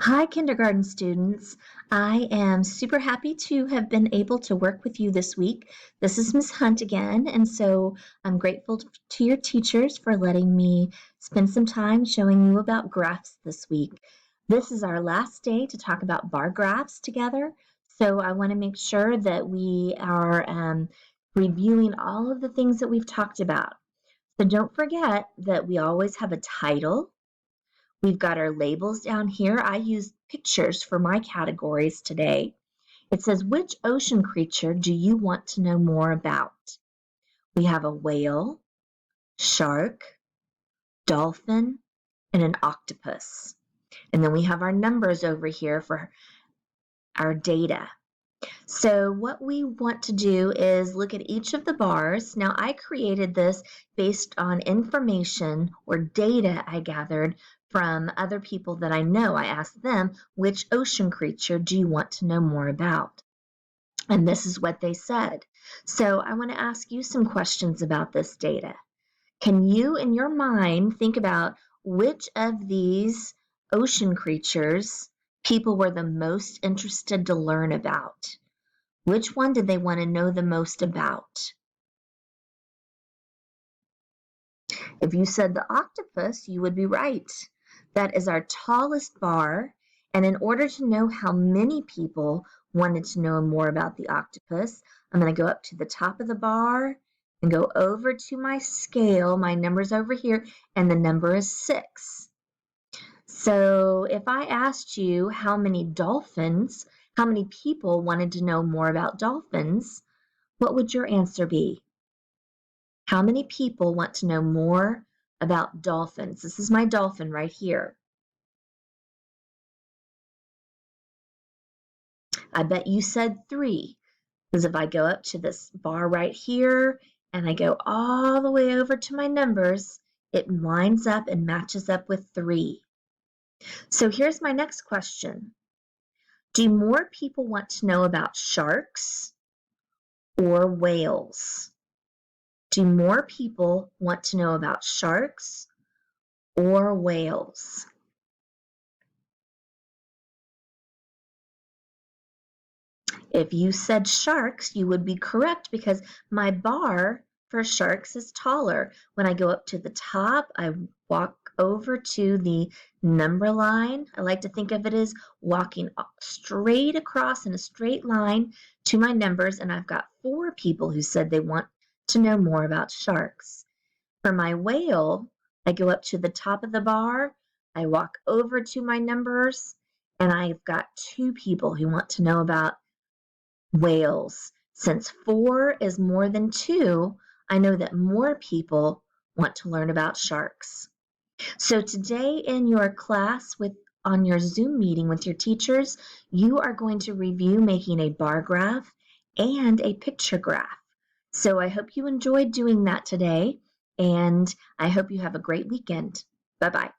Hi, kindergarten students. I am super happy to have been able to work with you this week. This is Ms. Hunt again, and so I'm grateful to your teachers for letting me spend some time showing you about graphs this week. This is our last day to talk about bar graphs together, so I want to make sure that we are reviewing all of the things that we've talked about. So don't forget that we always have a title. We've got our labels down here. I used pictures for my categories today. It says, which ocean creature do you want to know more about? We have a whale, shark, dolphin, and an octopus. And then we have our numbers over here for our data. So what we want to do is look at each of the bars. Now I created this based on information or data I gathered from other people that I know. I asked them, which ocean creature do you want to know more about? And this is what they said. So I want to ask you some questions about this data. Can you, in your mind, think about which of these ocean creatures people were the most interested to learn about? Which one did they want to know the most about? If you said the octopus, you would be right. That is our tallest bar, and in order to know how many people wanted to know more about the octopus, I'm going to go up to the top of the bar and go over to my scale. My number's over here, and the number is 6. So if I asked you how many people wanted to know more about dolphins, what would your answer be? How many people want to know more about dolphins? This is my dolphin right here. I bet you said 3, because if I go up to this bar right here and I go all the way over to my numbers, it lines up and matches up with 3. So here's my next question. Do more people want to know about sharks or whales? Do more people want to know about sharks or whales? If you said sharks, you would be correct because my bar for sharks is taller. When I go up to the top, I walk over to the number line. I like to think of it as walking straight across in a straight line to my numbers, and I've got 4 people who said they want to know more about sharks. For my whale, I go up to the top of the bar, I walk over to my numbers, and I've got 2 people who want to know about whales. Since 4 is more than 2, I know that more people want to learn about sharks. So today in your class on your Zoom meeting with your teachers, you are going to review making a bar graph and a picture graph. So I hope you enjoyed doing that today, and I hope you have a great weekend. Bye-bye.